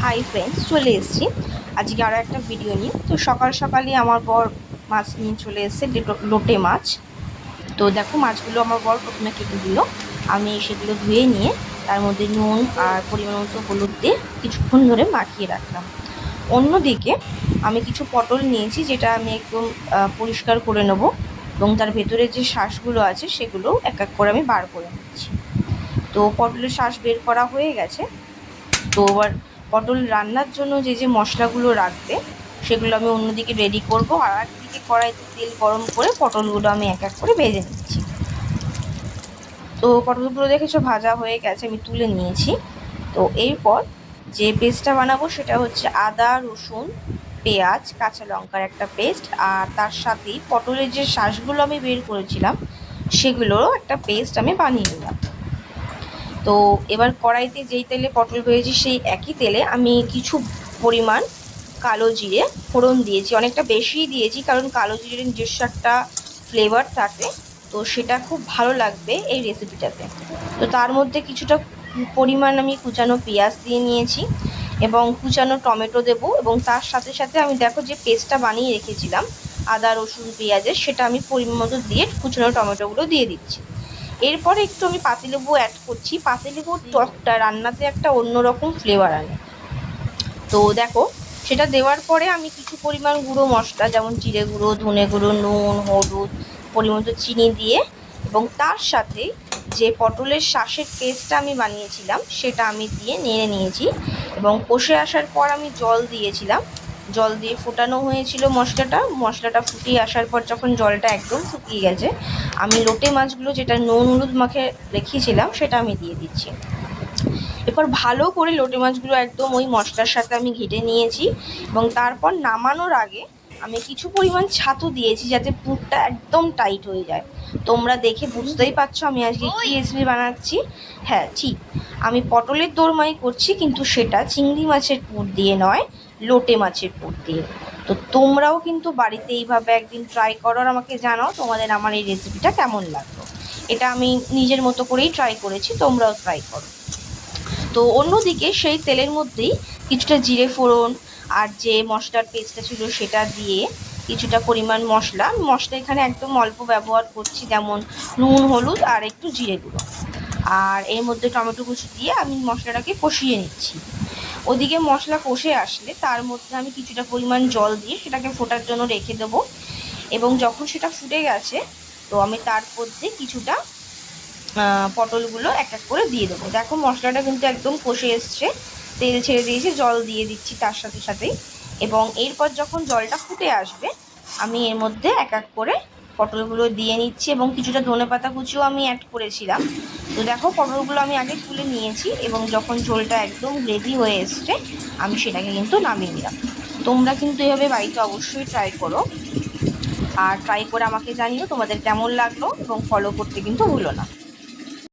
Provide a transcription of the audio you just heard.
Hi friends, চলে এসেছি আজকে আরও একটা ভিডিও নিয়ে। তো সকাল সকালই আমার বর মাছ নিয়ে চলে এসেছে, লোটে মাছ। তো দেখো, মাছগুলো আমার বর প্রথমে কেটে দিল। আমি সেগুলো ধুয়ে নিয়ে তার মধ্যে নুন আর পরিমাণ মতো হলুদ দিয়ে কিছুক্ষণ ধরে মাখিয়ে রাখলাম। অন্যদিকে আমি কিছু পটল নিয়েছি, যেটা আমি একদম পরিষ্কার করে নেব এবং তার ভেতরে যে শাঁসগুলো আছে সেগুলো এক এক করে আমি বার করে নিচ্ছি। তো পটলের শাঁস বের করা হয়ে গেছে। তো এবার পটল রান্নার জন্য যে যে মশলাগুলো রাখবে সেগুলো আমি অন্যদিকে রেডি করব, আর একদিকে কড়াইতে তেল গরম করে পটলগুলো আমি এক এক করে ভেজে নিচ্ছি। তো পটলগুলো দেখেছো ভাজা হয়ে গেছে, আমি তুলে নিয়েছি। তো এরপর যে পেস্টটা বানাবো সেটা হচ্ছে আদা, রসুন, পেঁয়াজ, কাঁচা লঙ্কার একটা পেস্ট, আর তার সাথেই পটলের যে শাঁসগুলো আমি বের করেছিলাম সেগুলোরও একটা পেস্ট আমি বানিয়ে নিলাম। তো এবার কড়াইতে যেই তেলে পটল ভেজেছি সেই একই তেলে আমি কিছু পরিমাণ কালো জিরে ফোড়ন দিয়েছি, অনেকটা বেশিই দিয়েছি, কারণ কালো জিরের নিজস্ব একটা ফ্লেভার থাকে, তো সেটা খুব ভালো লাগবে এই রেসিপিটাতে। তো তার মধ্যে কিছুটা পরিমাণ আমি কুচানো পেঁয়াজ দিয়ে নিয়েছি এবং কুচানো টমেটো দেবো, এবং তার সাথে সাথে আমি দেখো যে পেস্টটা বানিয়ে রেখেছিলাম আদা, রসুন, পেঁয়াজের, সেটা আমি পরিমাণ মতো দিয়ে কুচানো টমেটোগুলো দিয়ে দিচ্ছি। এরপরে একটু আমি পাতিলেবু অ্যাড করছি। পাতিলেবুর টকটা রান্নাতে একটা অন্যরকম ফ্লেভার আনে। তো দেখো, সেটা দেওয়ার পরে আমি কিছু পরিমাণ গুঁড়ো মশলা যেমন জিরে গুঁড়ো, ধনে গুঁড়ো, নুন, হলুদ, পরিমাণ মতো চিনি দিয়ে এবং তার সাথে যে পটলের শাঁসের পেস্টটা আমি বানিয়েছিলাম সেটা আমি দিয়ে নেড়ে নিয়েছি, এবং কষে আসার পর আমি জল দিয়েছিলাম। জল দিয়ে ফোটানো হয়েছিল মশলাটা ফুটিয়ে আসার পর যখন জলটা একদম শুকিয়ে গেছে, আমি লোটে মাছগুলো যেটা নুন হলুদ মাখে রেখেছিলাম সেটা আমি দিয়ে দিচ্ছি। এরপর ভালো করে লোটে মাছগুলো একদম ওই মশলার সাথে আমি ঘেটে নিয়েছি, এবং তারপর নামানোর আগে আমি কিছু পরিমাণ ছাতু দিয়েছি যাতে পুরটা একদম টাইট হয়ে যায়। তোমরা দেখে বুঝতেই পারছো আমি আজকে কী রেসিপি বানাচ্ছি। হ্যাঁ ঠিক, আমি পটলের দোরমাই করছি, কিন্তু সেটা চিংড়ি মাছের পুর দিয়ে নয়, লোটে মাছের পুর দিয়ে। তো তোমরাও কিন্তু বাড়িতে এইভাবে একদিন ট্রাই করো আর আমাকে জানাও তোমাদের আমার এই রেসিপিটা কেমন লাগলো। এটা আমি নিজের মতো করেই ট্রাই করেছি, তোমরাও ট্রাই করো। তো অন্যদিকে সেই তেলের মধ্যেই কিছুটা জিরে ফোড়ন আর যে মশলার পেস্টটা ছিল সেটা দিয়ে কিছুটা পরিমাণ মশলা এখানে একদম অল্প ব্যবহার করছি, যেমন নুন, হলুদ আর একটু জিরে গুঁড়ো, আর এর মধ্যে টমেটো কুচি দিয়ে আমি মশলাটাকে কষিয়ে নিচ্ছি। ওদিকে মশলা কষে আসলে তার মধ্যে আমি কিছুটা পরিমাণ জল দিয়ে সেটাকে ফোটার জন্য রেখে দেবো, এবং যখন সেটা ফুটে গেছে তো আমি তার মধ্যে কিছুটা পটলগুলো এক এক করে দিয়ে দেবো। দেখো মশলাটা কিন্তু একদম কষে এসছে, তেল ছেড়ে দিয়েছে, জল দিয়ে দিচ্ছি তার সাথে সাথেই। এবং এরপর যখন জলটা ফুটে আসবে আমি এর মধ্যে এক এক করে পটলগুলো দিয়ে নিচ্ছি, এবং কিছুটা ধনেপাতা কুচিও আমি অ্যাড করেছিলাম। তো দেখো পটলগুলো আমি আগে তুলে নিয়েছি, এবং যখন ঝোলটা একদম রেডি হয়ে এসছে আমি সেটাকে কিন্তু নামিয়ে নিলাম। তোমরা কিন্তু এভাবে বাড়িতে অবশ্যই ট্রাই করো, আর ট্রাই করে আমাকে জানিও তোমাদের কেমন লাগলো, এবং ফলো করতে কিন্তু ভুলো না।